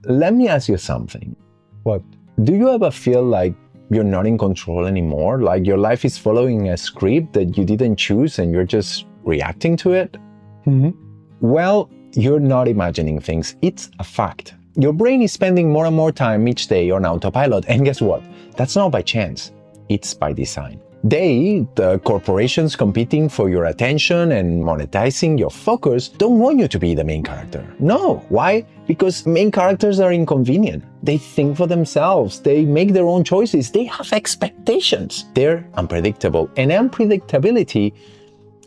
let me ask you something. What? Do you ever feel like you're not in control anymore? Like your life is following a script that you didn't choose and you're just reacting to it? Mm-hmm. Well, you're not imagining things. It's a fact. Your brain is spending more and more time each day on autopilot. And guess what? That's not by chance. It's by design. They, the corporations competing for your attention and monetizing your focus, don't want you to be the main character. No. Why? Because main characters are inconvenient. They think for themselves. They make their own choices. They have expectations. They're unpredictable. And unpredictability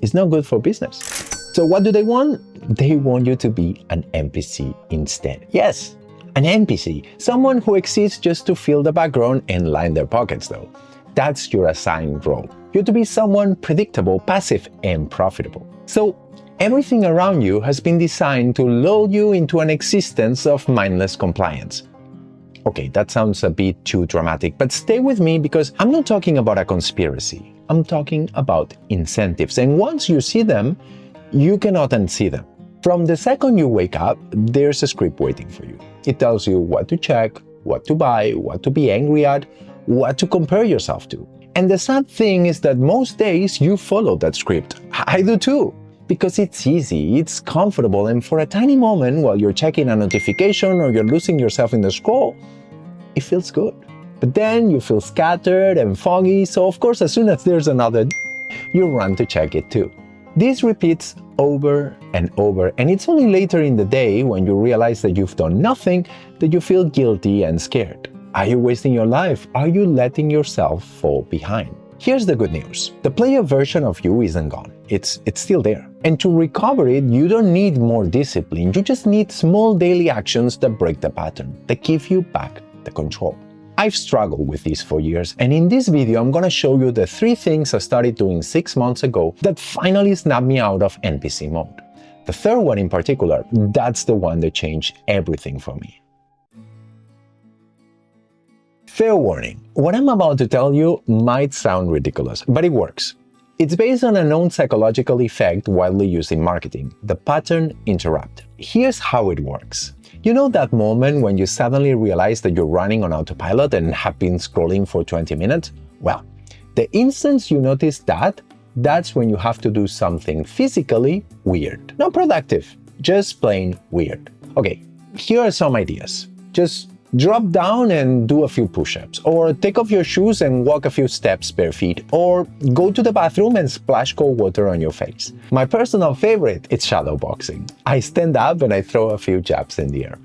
is not good for business. So what do they want? They want you to be an NPC instead. Yes, an NPC. Someone who exists just to fill the background and line their pockets though. That's your assigned role. You're to be someone predictable, passive, and profitable. So everything around you has been designed to lull you into an existence of mindless compliance. Okay, that sounds a bit too dramatic, but stay with me because I'm not talking about a conspiracy. I'm talking about incentives. And once you see them, you cannot unsee them. From the second you wake up, there's a script waiting for you. It tells you what to check, what to buy, what to be angry at, what to compare yourself to. And the sad thing is that most days you follow that script. I do too. Because it's easy, it's comfortable, and for a tiny moment while you're checking a notification or you're losing yourself in the scroll, it feels good. But then you feel scattered and foggy, so of course as soon as there's another, you run to check it too. This repeats over and over, and it's only later in the day when you realize that you've done nothing that you feel guilty and scared. Are you wasting your life? Are you letting yourself fall behind? Here's the good news. The player version of you isn't gone. It's still there. And to recover it, you don't need more discipline. You just need small daily actions that break the pattern, that give you back the control. I've struggled with this for years, and in this video I'm gonna show you the 3 things I started doing 6 months ago that finally snapped me out of NPC mode. The third one in particular, that's the one that changed everything for me. Fair warning, what I'm about to tell you might sound ridiculous, but it works. It's based on a known psychological effect widely used in marketing, the pattern interrupt. Here's how it works. You know that moment when you suddenly realize that you're running on autopilot and have been scrolling for 20 minutes? Well, the instant you notice that, that's when you have to do something physically weird. Not productive, just plain weird. Okay, here are some ideas. Just drop down and do a few push-ups, or take off your shoes and walk a few steps bare feet, or go to the bathroom and splash cold water on your face. My personal favorite is shadowboxing. I stand up and I throw a few jabs in the air.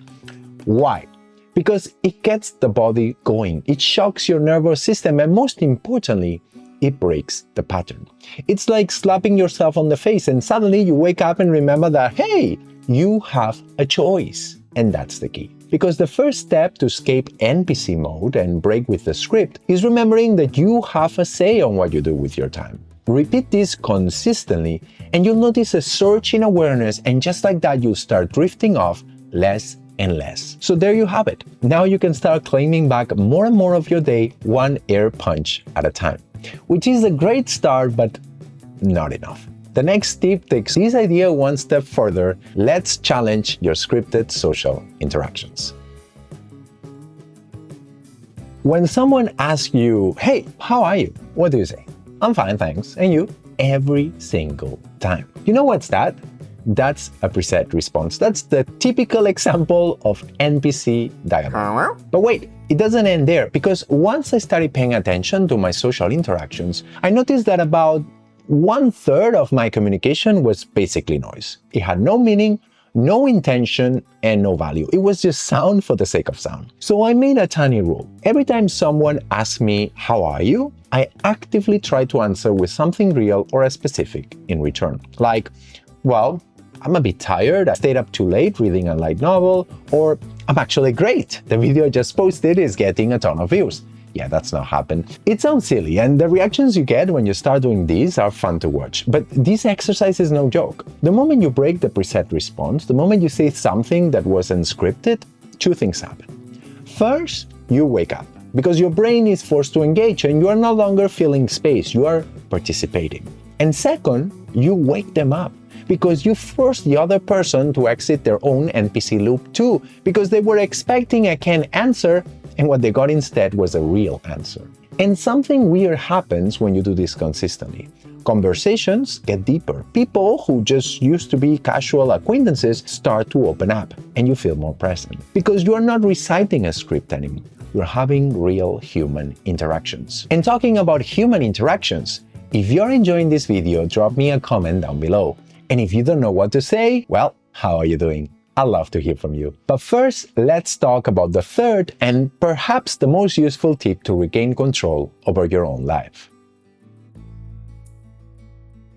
Why? Because it gets the body going, it shocks your nervous system, and most importantly, it breaks the pattern. It's like slapping yourself on the face and suddenly you wake up and remember that, hey, you have a choice. And that's the key. Because the first step to escape NPC mode and break with the script is remembering that you have a say on what you do with your time. Repeat this consistently and you'll notice a surge in awareness, and just like that you'll start drifting off less and less. So there you have it. Now you can start claiming back more and more of your day, one air punch at a time. Which is a great start, but not enough. The next tip takes this idea one step further. Let's challenge your scripted social interactions. When someone asks you, hey, how are you? What do you say? I'm fine, thanks. And you? Every single time. You know what's that? That's a preset response. That's the typical example of NPC dialogue. But wait, it doesn't end there, because once I started paying attention to my social interactions, I noticed that about 1/3 of my communication was basically noise. It had no meaning, no intention, and no value. It was just sound for the sake of sound. So I made a tiny rule. Every time someone asks me, how are you? I actively try to answer with something real or specific in return. Like, well, I'm a bit tired, I stayed up too late reading a light novel, or I'm actually great, the video I just posted is getting a ton of views. Yeah, that's not happened. It sounds silly, and the reactions you get when you start doing these are fun to watch, but this exercise is no joke. The moment you break the preset response, the moment you say something that wasn't scripted, 2 things happen. First, you wake up, because your brain is forced to engage and you are no longer filling space, you are participating. And second, you wake them up, because you forced the other person to exit their own NPC loop too, because they were expecting a canned answer, and what they got instead was a real answer. And something weird happens when you do this consistently. Conversations get deeper. People who just used to be casual acquaintances start to open up, and you feel more present. Because you are not reciting a script anymore. You're having real human interactions. And talking about human interactions, if you're enjoying this video, drop me a comment down below. And if you don't know what to say, well, how are you doing? I'd love to hear from you. But first, let's talk about the third and perhaps the most useful tip to regain control over your own life.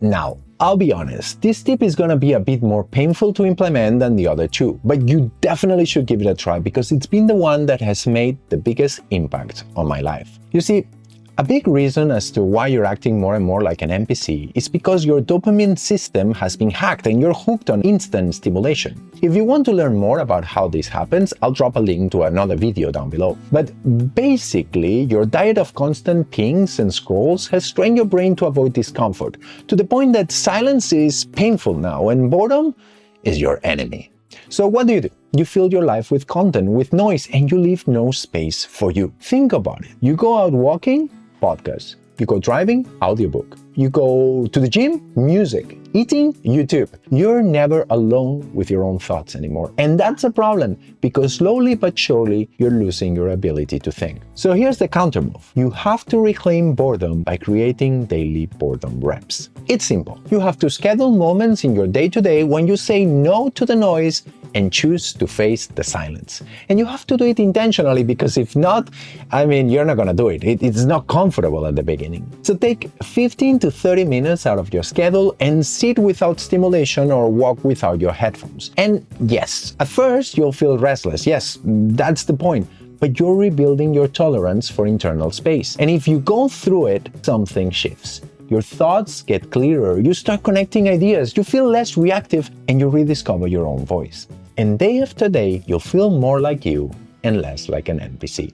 Now, I'll be honest, this tip is gonna be a bit more painful to implement than the other two, but you definitely should give it a try because it's been the one that has made the biggest impact on my life. You see, a big reason as to why you're acting more and more like an NPC is because your dopamine system has been hacked and you're hooked on instant stimulation. If you want to learn more about how this happens, I'll drop a link to another video down below. But basically, your diet of constant pings and scrolls has trained your brain to avoid discomfort, to the point that silence is painful now and boredom is your enemy. So what do? You fill your life with content, with noise, and you leave no space for you. Think about it. You go out walking, podcast. You go driving, audiobook. You go to the gym, music. Eating, YouTube. You're never alone with your own thoughts anymore. And that's a problem because slowly but surely, you're losing your ability to think. So here's the counter move. You have to reclaim boredom by creating daily boredom reps. It's simple. You have to schedule moments in your day-to-day when you say no to the noise and choose to face the silence. And you have to do it intentionally because if not, you're not gonna do it. It's not comfortable at the beginning. So take 15 to 30 minutes out of your schedule and sit without stimulation or walk without your headphones. And yes, at first you'll feel restless. Yes, that's the point. But you're rebuilding your tolerance for internal space. And if you go through it, something shifts. Your thoughts get clearer, you start connecting ideas, you feel less reactive, and you rediscover your own voice. And day after day, you'll feel more like you and less like an NPC.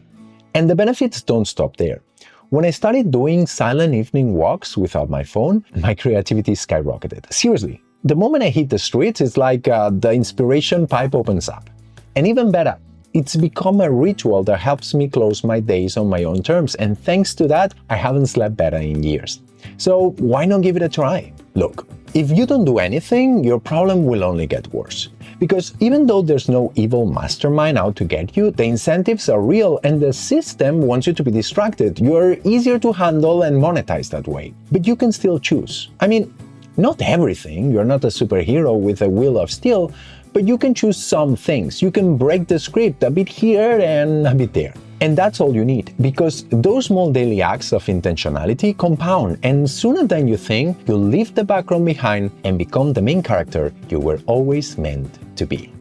And the benefits don't stop there. When I started doing silent evening walks without my phone, my creativity skyrocketed. Seriously, the moment I hit the streets, it's like the inspiration pipe opens up. And even better, it's become a ritual that helps me close my days on my own terms. And thanks to that, I haven't slept better in years. So why not give it a try? Look, if you don't do anything, your problem will only get worse. Because even though there's no evil mastermind out to get you, the incentives are real and the system wants you to be distracted. You're easier to handle and monetize that way. But you can still choose. Not everything. You're not a superhero with a wheel of steel, but you can choose some things. You can break the script a bit here and a bit there. And that's all you need, because those small daily acts of intentionality compound, and sooner than you think, you'll leave the background behind and become the main character you were always meant to be.